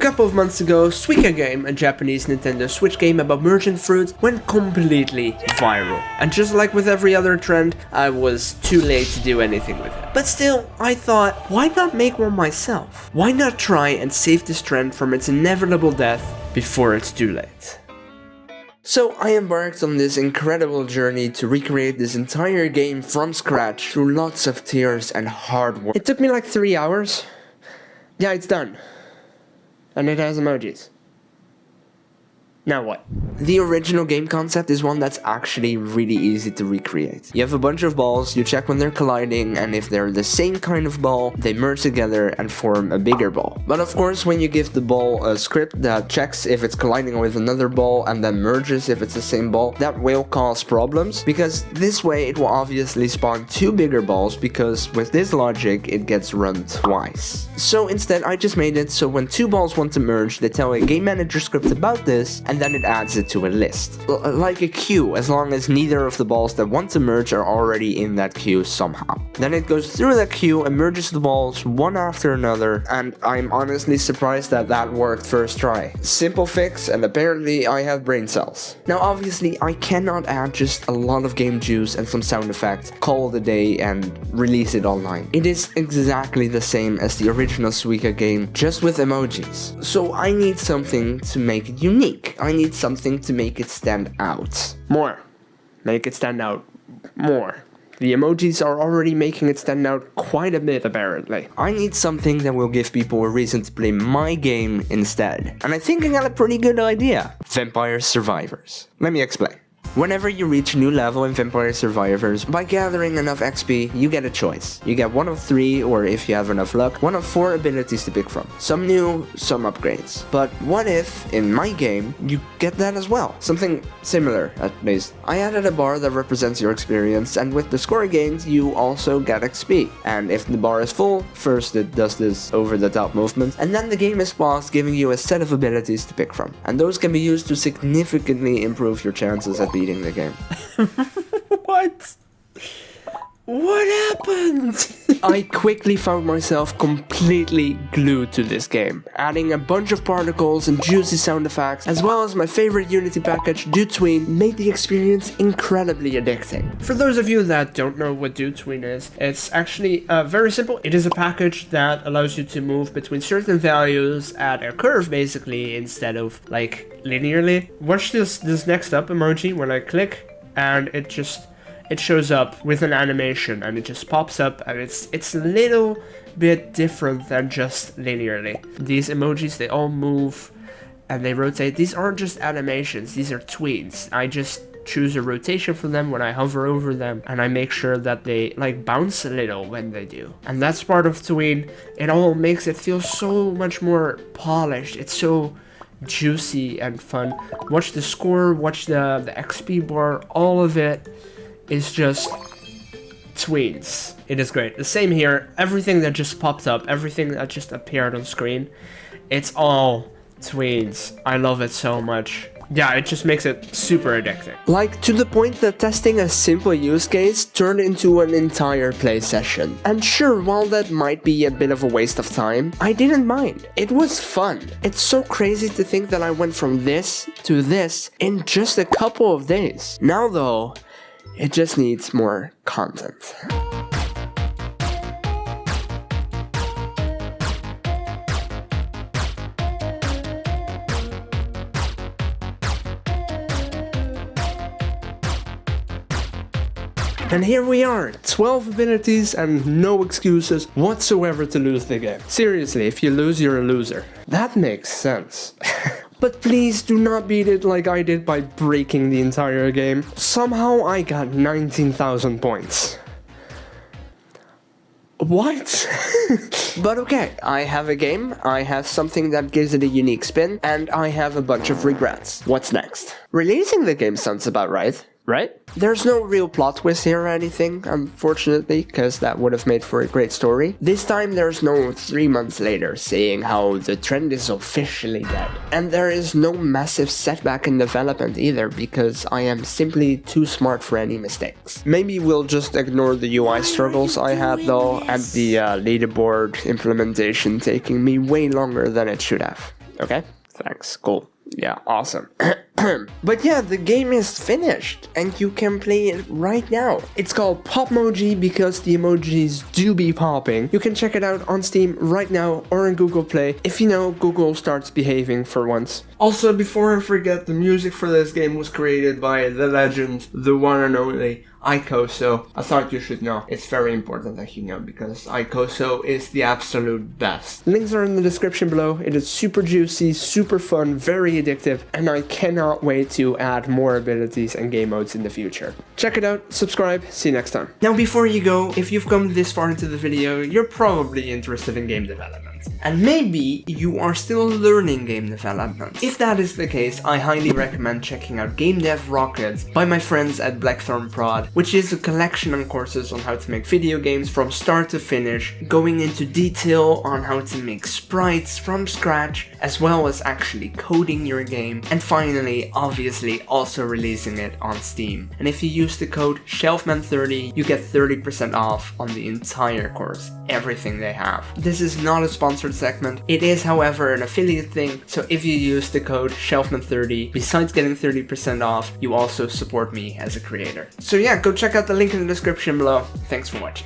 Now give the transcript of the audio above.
couple of months ago, Suika game, a Japanese Nintendo Switch game about merchant fruit, went completely viral. And just like with every other trend, I was too late to do anything with it. But still, I thought, why not make one myself? Why not try and save this trend from its inevitable death before it's too late? So I embarked on this incredible journey to recreate this entire game from scratch through lots of tears and hard work. It took me like 3 hours. Yeah, it's done. And it has emojis. Now what? The original game concept is one that's actually really easy to recreate. You have a bunch of balls, you check when they're colliding, and if they're the same kind of ball, they merge together and form a bigger ball. But of course, when you give the ball a script that checks if it's colliding with another ball and then merges if it's the same ball, that will cause problems, because this way it will obviously spawn 2 bigger balls, because with this logic, it gets run twice. So instead, I just made it so when 2 balls want to merge, they tell a game manager script about this, and then it adds it to a list. Like a queue, as long as neither of the balls that want to merge are already in that queue somehow. Then it goes through that queue and merges the balls one after another, and I'm honestly surprised that that worked first try. Simple fix, and apparently I have brain cells. Now obviously I cannot add just a lot of game juice and some sound effects, call it a day and release it online. It is exactly the same as the original Suika game, just with emojis. So I need something to make it unique. I need something to make it stand out. More. Make it stand out more. The emojis are already making it stand out quite a bit, apparently. I need something that will give people a reason to play my game instead. And I think I got a pretty good idea. Vampire Survivors. Let me explain. Whenever you reach a new level in Vampire Survivors, by gathering enough XP, you get a choice. You get 1 of 3, or if you have enough luck, 1 of 4 abilities to pick from. Some new, some upgrades. But what if, in my game, you get that as well? Something similar, at least. I added a bar that represents your experience, and with the score gained, you also get XP. And if the bar is full, first it does this over-the-top movement, and then the game is paused, giving you a set of abilities to pick from. And those can be used to significantly improve your chances at beating the game. What? What happened? I quickly found myself completely glued to this game, adding a bunch of particles and juicy sound effects, as well as my favorite Unity package, Dotween, made the experience incredibly addicting. For those of you that don't know what Dotween is, it's actually very simple. It is a package that allows you to move between certain values at a curve, basically, instead of like linearly. Watch this next up emoji when I click, and it shows up with an animation, and it just pops up, and it's a little bit different than just linearly. These emojis, they all move and they rotate. These aren't just animations, these are tweens. I just choose a rotation for them when I hover over them, and I make sure that they like bounce a little when they do. And that's part of tween. It all makes it feel so much more polished. It's so juicy and fun. Watch the score, watch the XP bar, all of it is just tweens. It is great. The same here. Everything that just popped up, everything that just appeared on screen, it's all tweens. I love it so much. Yeah, it just makes it super addicting. Like, to the point that testing a simple use case turned into an entire play session. And sure, while that might be a bit of a waste of time, I didn't mind. It was fun. It's so crazy to think that I went from this to this in just a couple of days. Now though, it just needs more content. And here we are, 12 abilities and no excuses whatsoever to lose the game. Seriously, if you lose, you're a loser. That makes sense. But please do not beat it like I did by breaking the entire game. Somehow I got 19,000 points. What? But okay, I have a game, I have something that gives it a unique spin, and I have a bunch of regrets. What's next? Releasing the game sounds about right? There's no real plot twist here or anything, unfortunately, because that would have made for a great story. This time there's no 3 months later saying how the trend is officially dead. And there is no massive setback in development either, because I am simply too smart for any mistakes. Maybe we'll just ignore the UI struggles I had though, and the leaderboard implementation taking me way longer than it should have. Okay, thanks, cool. Yeah, awesome. But yeah, the game is finished and you can play it right now. It's called Popmoji because the emojis do be popping. You can check it out on Steam right now or on Google Play if you know Google starts behaving for once. Also, before I forget, the music for this game was created by the legend, the one and only Icoso. I thought you should know. It's very important that you know because Icoso is the absolute best. Links are in the description below. It is super juicy, super fun, very addictive, and I cannot wait to add more abilities and game modes in the future. Check it out, subscribe, see you next time. Now before you go, if you've come this far into the video, you're probably interested in game development. And maybe you are still learning game development. If that is the case, I highly recommend checking out gamedev Rockets by my friends at Blackthorn Prod, which is a collection of courses on how to make video games from start to finish, going into detail on how to make sprites from scratch, as well as actually coding your game, and finally, obviously, also releasing it on Steam. And if you use the code SHELFMAN30, you get 30% off on the entire course, everything they have. This is not a sponsored segment. It is, however, an affiliate thing, so if you use the code SHELFMAN30, besides getting 30% off, you also support me as a creator. So yeah, go check out the link in the description below. Thanks for watching.